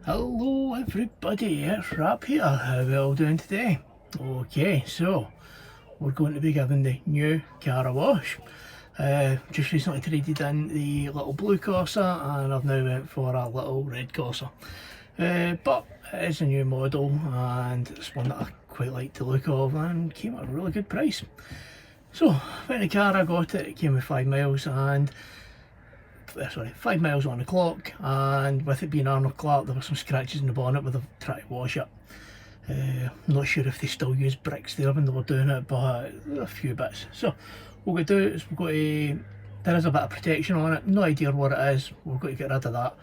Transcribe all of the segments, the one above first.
Hello everybody, it's Rap here. How are we all doing today? Okay, so we're going to be giving the new car a wash. Just recently traded in the little blue Corsa and I've now went for a little red Corsa. But it's a new model and it's one that I quite like the look of and came at a really good price. So, when the car I got it came with 5 miles and 5 miles on the clock, and with it being Arnold Clark there were some scratches in the bonnet where they've tried to wash it. I'm not sure if they still use bricks there when they were doing it, but a few bits. So what we're going to do is there is a bit of protection on it, no idea what it is, we're going to get rid of that.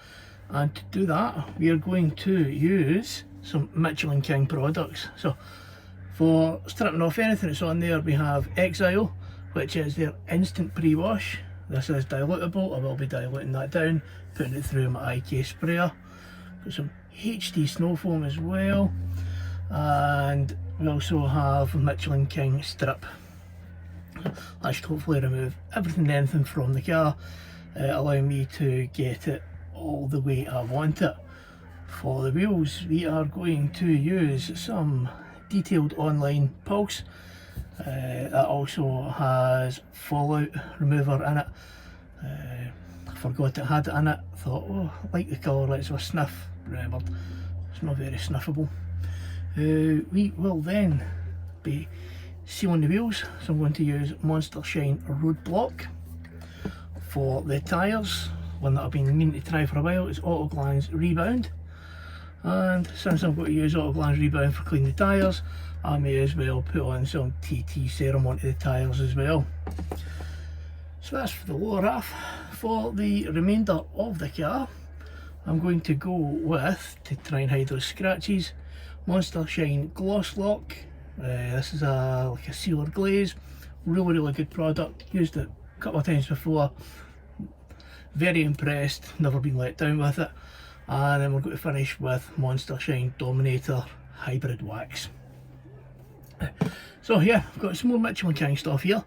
And to do that we are going to use some Michelin King products. So for stripping off anything that's on there we have Exile, which is their instant pre-wash. This is dilutable, I will be diluting that down, putting it through my IK sprayer. Got some HD snow foam as well, and we also have Michelin King strip. That should hopefully remove everything and anything from the car, allowing me to get it all the way I want it. For the wheels we are going to use some detailed online pulse. That also has fallout remover in it. I forgot it had it in it, thought, oh, I like the colour, let's have a sniff. Remembered, it's not very sniffable. We will then be sealing the wheels, so I'm going to use Monster Shine Roadblock. For the tyres, one that I've been meaning to try for a while is Autoglans Rebound. And since I'm going to use Autoglans Rebound for cleaning the tyres, I may as well put on some TT Serum onto the tyres as well. So that's for the lower half. For the remainder of the car, I'm going to go with, to try and hide those scratches, Monster Shine Gloss Lock. This is like a sealer glaze, really good product, used it a couple of times before, very impressed, never been let down with it. And then we're going to finish with Monster Shine Dominator Hybrid Wax. So yeah, I've got some more Michelin King stuff here.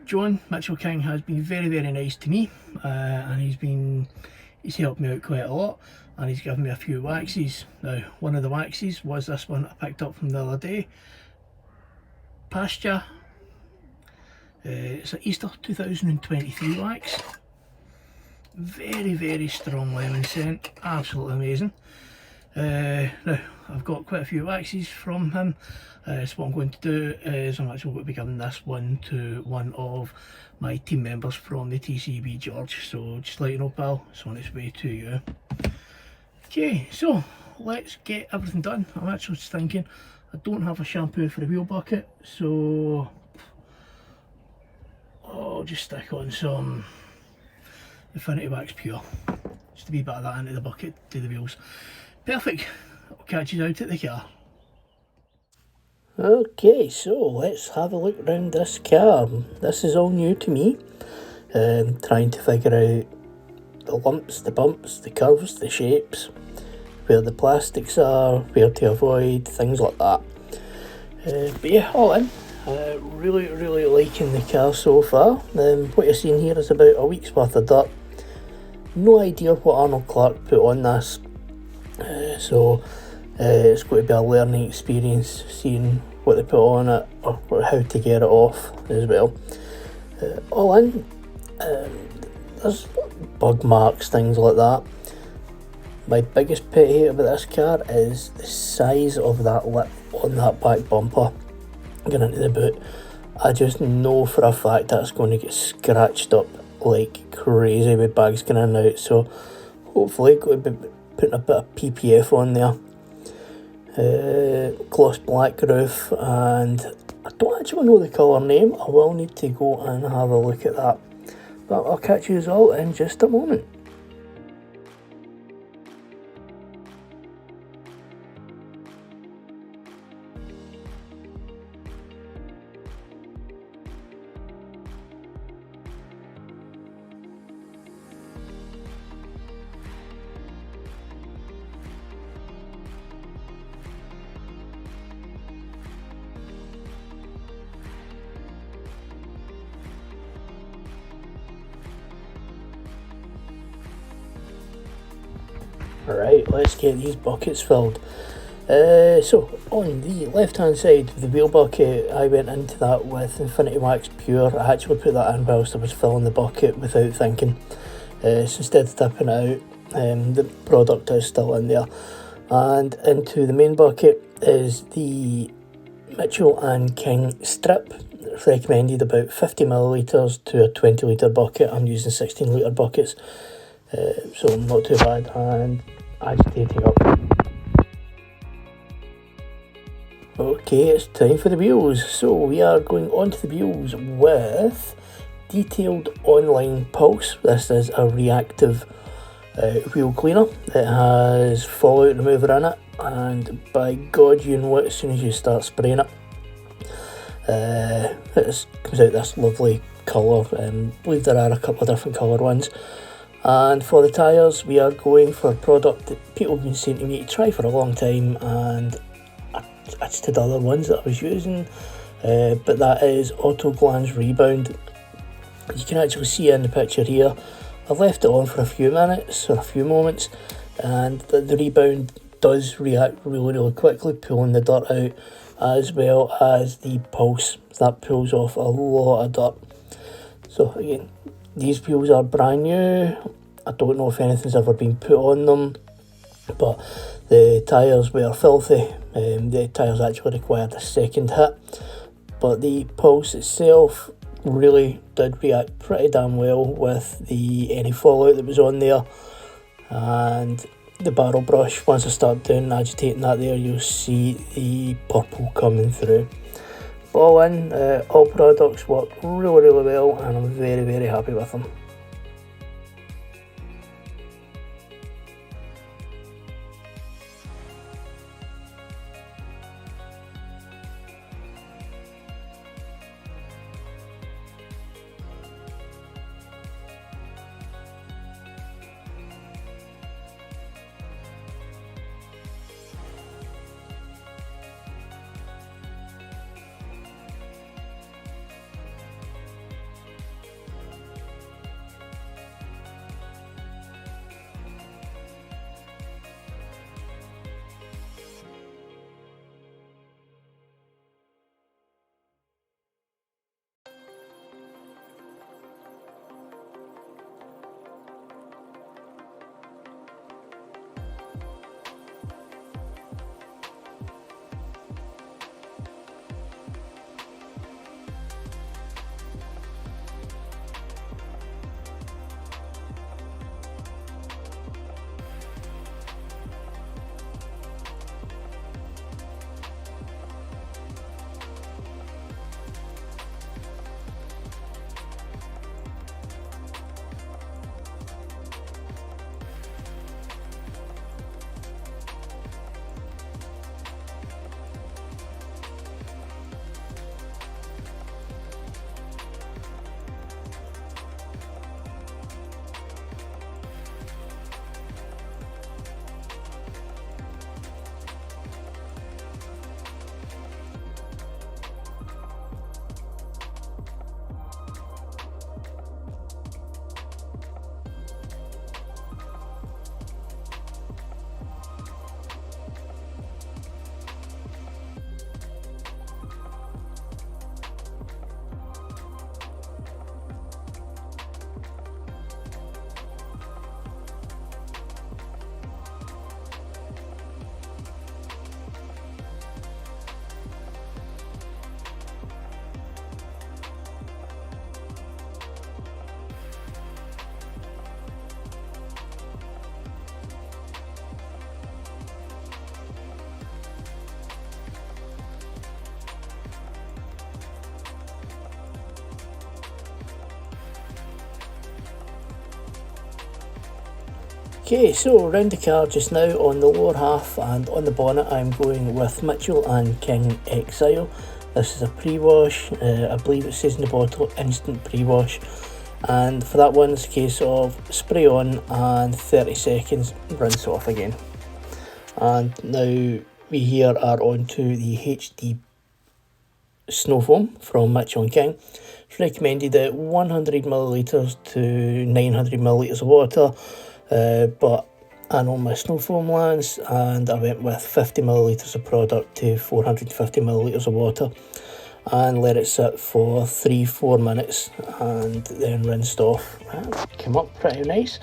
John Mitchell King has been very nice to me, and he's helped me out quite a lot, and he's given me a few waxes. Now one of the waxes was this one I picked up from the other day, Pasture. It's an Easter 2023 wax. Very strong lemon scent, absolutely amazing. Now I've got quite a few waxes from him, so what I'm going to do is I'm actually going to be giving this one to one of my team members from the TCB, George, so just let you know, pal, it's on its way to you. Okay, so let's get everything done. I'm actually just thinking I don't have a shampoo for the wheel bucket, so I'll just stick on some Infinity Wax Pure, just a wee bit of that into the bucket, do the wheels. Perfect, I'll catch you out at the car. Okay, so let's have a look around this car. This is all new to me, trying to figure out the lumps, the bumps, the curves, the shapes, where the plastics are, where to avoid, things like that. But yeah, all in, really liking the car so far. What you're seeing here is about a week's worth of dirt. No idea what Arnold Clark put on this, so it's going to be a learning experience seeing what they put on it or how to get it off as well. All in, there's bug marks, things like that. My biggest pet hate about this car is the size of that lip on that back bumper going into the boot. I just know for a fact that's going to get scratched up like crazy with bags going in and out, so hopefully going to be putting a bit of PPF on there. Gloss black roof, and I don't actually know the colour name, I will need to go and have a look at that, but I'll catch you all in just a moment. Right, let's get these buckets filled. So on the left hand side of the wheel bucket, I went into that with Infinity Wax Pure. I actually put that in whilst I was filling the bucket without thinking. So instead of tipping it out, the product is still in there. And into the main bucket is the Mitchell and King strip. It's recommended about 50 millilitres to a 20 litre bucket. I'm using 16 litre buckets, so not too bad. And agitating up. Okay, it's time for the wheels. So we are going onto the wheels with Detailed Online Pulse. This is a reactive wheel cleaner. It has fallout remover in it, and by God, you know it as soon as you start spraying it. It comes out this lovely colour. I believe there are a couple of different colour ones. And for the tyres, we are going for a product that people have been saying to me to try for a long time, and I just had other ones that I was using, but that is Autoglans Rebound. You can actually see in the picture here, I've left it on for a few minutes or a few moments, and the Rebound does react really quickly, pulling the dirt out, as well as the Pulse. That pulls off a lot of dirt. So again, these wheels are brand new. I don't know if anything's ever been put on them, but the tyres were filthy. The tyres actually required a second hit, but the Pulse itself really did react pretty damn well with any fallout that was on there. And the barrel brush, once I start agitating that there, you'll see the purple coming through. All in, all products work really well, and I'm very happy with them. Okay, so around the car just now, on the lower half and on the bonnet, I'm going with Mitchell and King Exile. This is a pre-wash. I believe it says in the bottle instant pre-wash, and for that one it's a case of spray on and 30 seconds, rinse off again. And now we here are on to the HD Snow Foam from Mitchell and King. It's recommended at 100 millilitres to 900 millilitres of water. But and on my snow foam lens, and I went with 50ml of product to 450ml of water and let it sit for 3-4 minutes and then rinsed off. Came up pretty nice.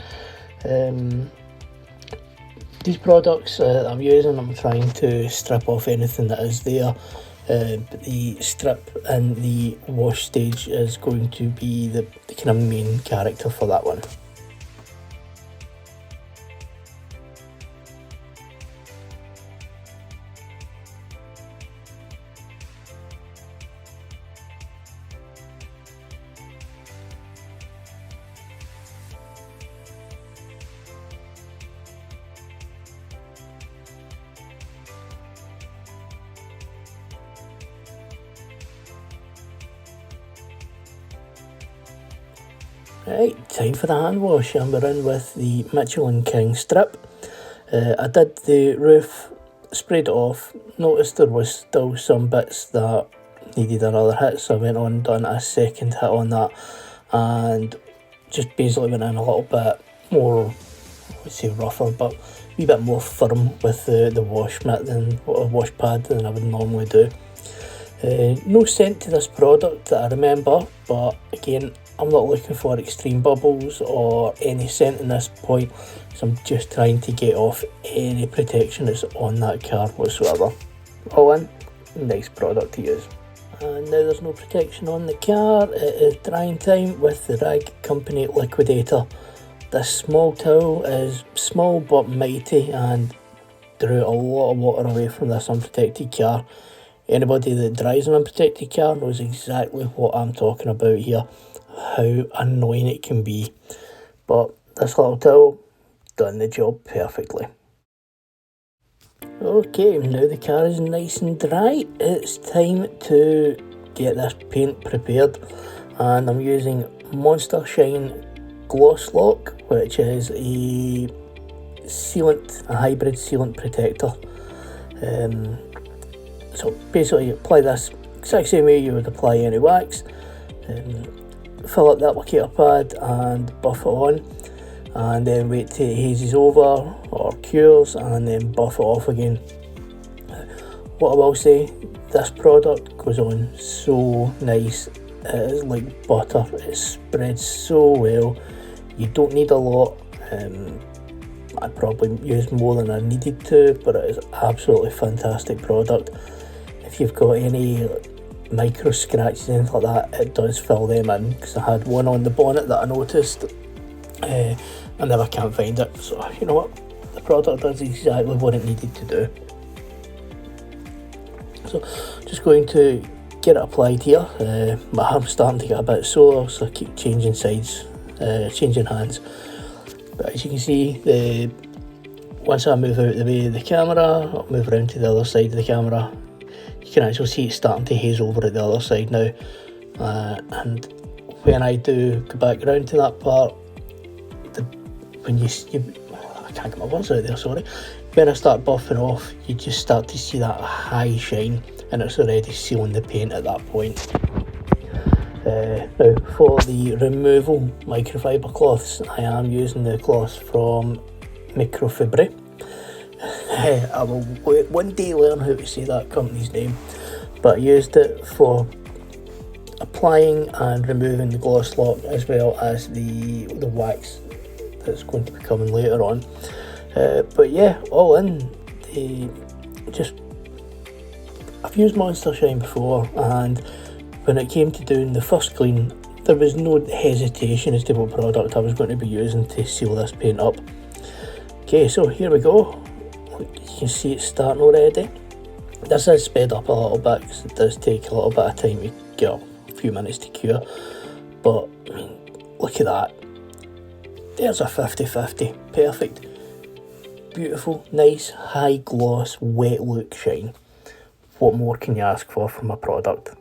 These products that I'm using, I'm trying to strip off anything that is there. But the strip and the wash stage is going to be the kind of main character for that one. Right, time for the hand wash, and we're in with the Michelin King strip. I did the roof, sprayed it off, noticed there was still some bits that needed another hit, so I went on and done a second hit on that, and just basically went in a little bit more, I would say rougher, but a wee bit more firm with the wash mitt than a wash pad than I would normally do. No scent to this product that I remember, but again, I'm not looking for extreme bubbles or any scent in this point, so I'm just trying to get off any protection that's on that car whatsoever. All in, nice product to use. And now there's no protection on the car, it is drying time with the Rag Company Liquidator. This small towel is small but mighty and drew a lot of water away from this unprotected car. Anybody that drives an unprotected car knows exactly what I'm talking about here, how annoying it can be. But this little towel done the job perfectly. Okay, now the car is nice and dry, it's time to get this paint prepared, and I'm using Monster Shine Gloss Lock, which is a sealant, a hybrid sealant protector. So basically you apply this exact same way you would apply any wax, fill up the applicator pad and buff it on, and then wait till it hazes over or cures and then buff it off again. What I will say, this product goes on so nice, it is like butter, it spreads so well, you don't need a lot. I probably used more than I needed to, but it is absolutely fantastic product. If you've got any micro scratches and anything like that, it does fill them in, because I had one on the bonnet that I noticed. I never can't find it, so you know what, the product does exactly what it needed to do. So just going to get it applied here. My arm's starting to get a bit sore, so I keep changing sides, changing hands. But as you can see, once I move out of the way of the camera, I'll move around to the other side of the camera. You can actually see it starting to haze over at the other side now. And when I do go back around to that part, when you I can't get my words out there, sorry. When I start buffing off, you just start to see that high shine, and it's already sealing the paint at that point. Now for the removal microfiber cloths, I am using the cloths from Microfibre. I will one day learn how to say that company's name, but I used it for applying and removing the gloss lock, as well as the wax that's going to be coming later on. But yeah, all in, I've used Monster Shine before, and when it came to doing the first clean, there was no hesitation as to what product I was going to be using to seal this paint up. Okay, so here we go. You can see it's starting already. This is sped up a little bit because it does take a little bit of time to get up, a few minutes to cure. But I mean, look at that. There's a 50-50, perfect, beautiful, nice, high gloss, wet look shine. What more can you ask for from a product?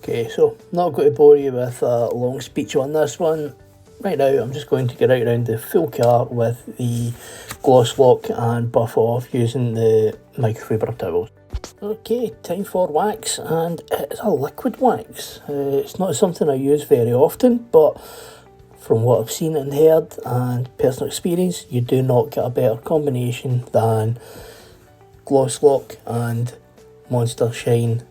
Okay, so not going to bore you with a long speech on this one. Right now I'm just going to get out around the full car with the gloss lock and buff off using the microfiber towels. Okay, time for wax, and it's a liquid wax. It's not something I use very often, but from what I've seen and heard and personal experience, you do not get a better combination than Gloss Lock and Monster Shine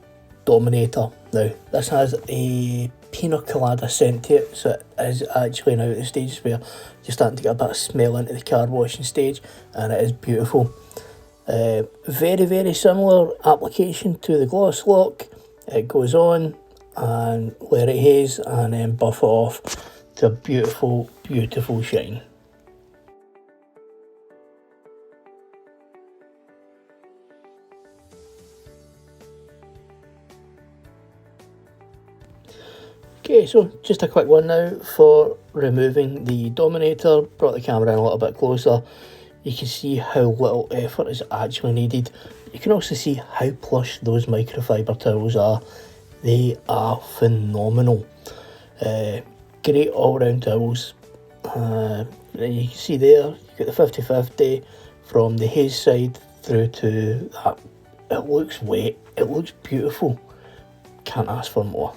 Dominator. Now, this has a pina colada scent to it, so it is actually now at the stage where you're starting to get a bit of smell into the car washing stage, and it is beautiful. Very, very similar application to the Gloss Lock. It goes on and let it haze and then buff it off to a beautiful, beautiful shine. Okay, so just a quick one now for removing the Dominator. Brought the camera in a little bit closer. You can see how little effort is actually needed. You can also see how plush those microfiber towels are. They are phenomenal. Great all-round towels. And you can see there, you've got the 50-50 from the haze side through to that. It looks wet, it looks beautiful. Can't ask for more.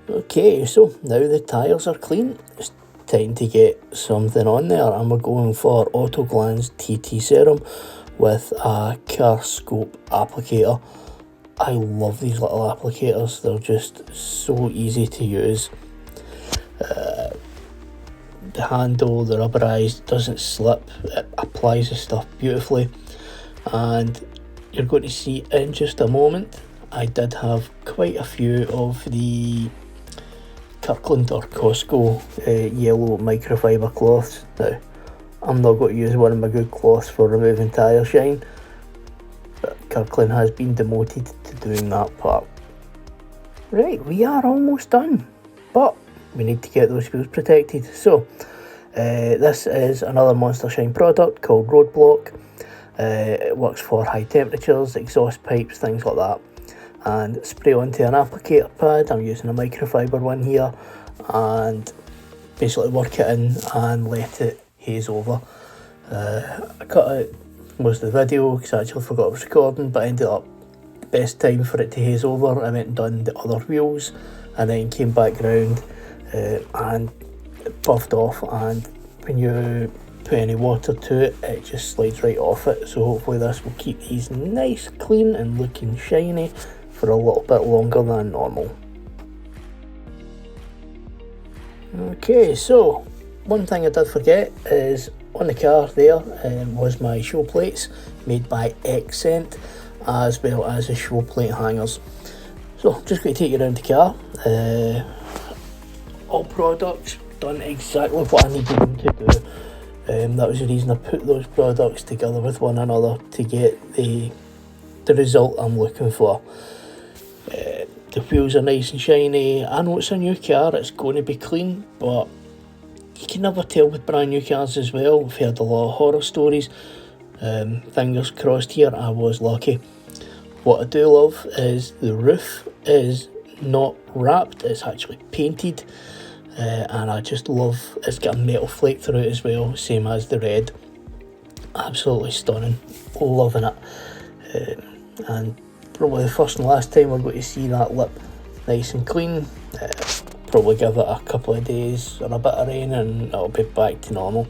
Okay, so now the tyres are clean, it's time to get something on there, and we're going for Autoglanz TT Serum with a car scope applicator. I love these little applicators, they're just so easy to use. The handle, the rubberized, doesn't slip, it applies the stuff beautifully, and you're going to see in just a moment I did have quite a few of the Kirkland or Costco yellow microfiber cloths. Now, I'm not going to use one of my good cloths for removing tyre shine, but Kirkland has been demoted to doing that part. Right, we are almost done, but we need to get those wheels protected. So, this is another Monster Shine product called Roadblock. It works for high temperatures, exhaust pipes, things like that. And spray onto an applicator pad. I'm using a microfiber one here, and basically work it in and let it haze over. I cut out most of the video because I actually forgot I was recording, but I ended up best time for it to haze over. I went and done the other wheels and then came back round and it buffed off, and when you put any water to it, it just slides right off it. So hopefully this will keep these nice, clean and looking shiny for a little bit longer than normal. Okay, so one thing I did forget is on the car there was my show plates made by Accent, as well as the show plate hangers. So I'm just going to take you around the car. All products done exactly what I needed them to do. That was the reason I put those products together with one another to get the result I'm looking for. The wheels are nice and shiny. I know it's a new car, it's going to be clean, but you can never tell with brand new cars as well. We've heard a lot of horror stories. Fingers crossed here, I was lucky. What I do love is the roof is not wrapped, it's actually painted. And I just love, it's got a metal flake through it as well, same as the red. Absolutely stunning, loving it. And probably the first and last time we're going to see that lip nice and clean. Probably give it a couple of days or a bit of rain and it'll be back to normal.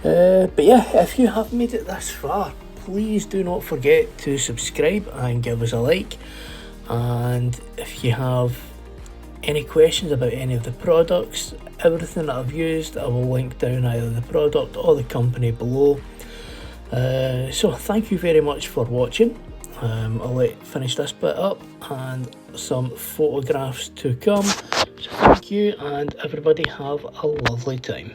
But yeah, if you have made it this far, please do not forget to subscribe and give us a like. And if you have any questions about any of the products, everything that I've used, I will link down either the product or the company below. So thank you very much for watching. I'll finish this bit up and some photographs to come. So thank you, and everybody have a lovely time.